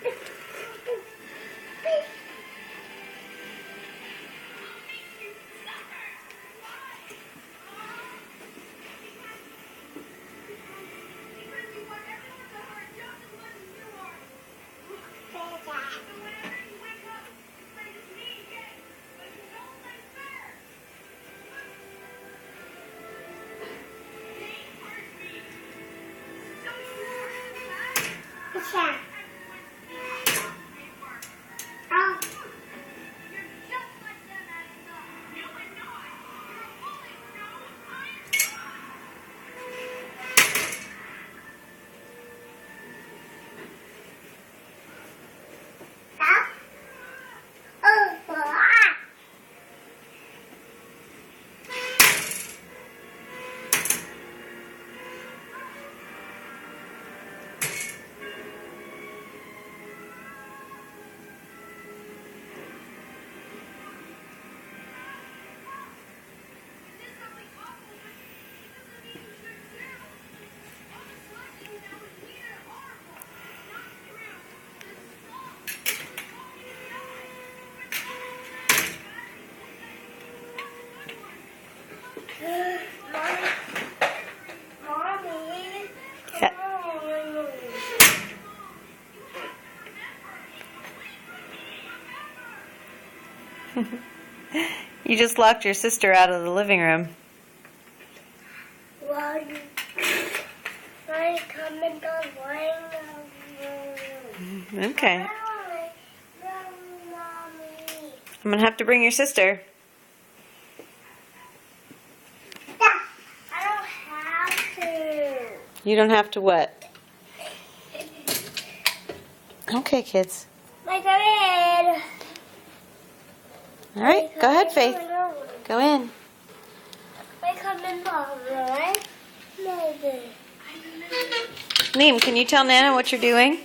Yeah. Oh. You just locked your sister out of the living room. Well, I come in the living room. Okay. I'm gonna have to bring your sister. I don't have to. You don't have to what? Okay, kids. Like I did. All right, go ahead, Faith. Go in. I come in the room. Maybe. Liam, can you tell Nana what you're doing?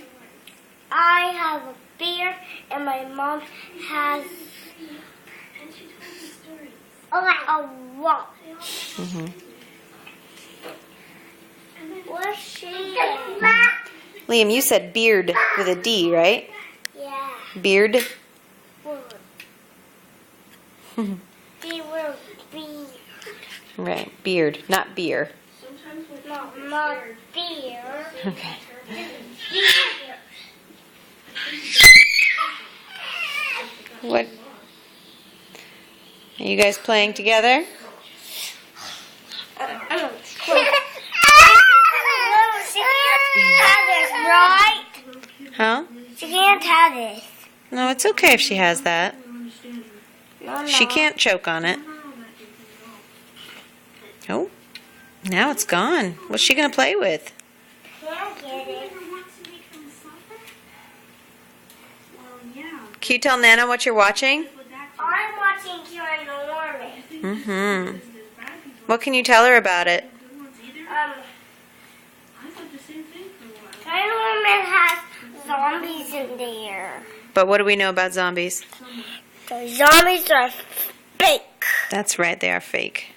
I have a beer, and my mom has a watch. Mm-hmm. What's she? Liam, you said beard with a D, right? Yeah. Beard. They will be. Right, beard, not beer. Not beer. Okay. Beer. What? Are you guys playing together? Right? Huh? She can't have this. No, it's okay if she has that. No. She can't choke on it. Oh, now it's gone. What's she going to play with? Can't get it. Can you tell Nana what you're watching? I'm watching Kira Norman. Mm-hmm. What can you tell her about it? Kira Norman has zombies in there. But what do we know about zombies? The zombies are fake. That's right, they are fake.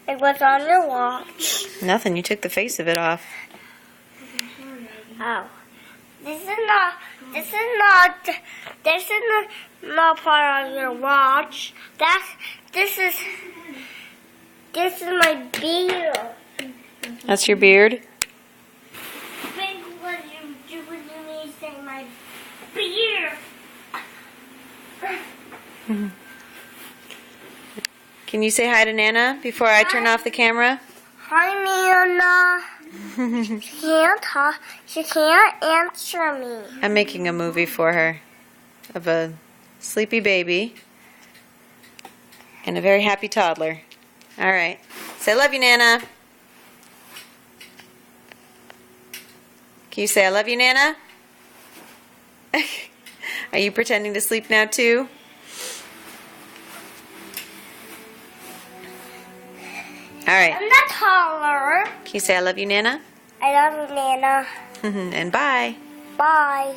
It was on your watch. Nothing, you took the face of it off. Oh. This is not part of your watch. This is my beard. That's your beard? Think what you do when you say my beard. Can you say hi to Nana before I turn off the camera? Hi, Nana. She can't talk. She can't answer me. I'm making a movie for her of a sleepy baby and a very happy toddler. All right. Say, I love you, Nana. Can you say, I love you, Nana? Are you pretending to sleep now, too? All right. I'm not taller. Can you say, I love you, Nana? I love you, Nana. And bye. Bye.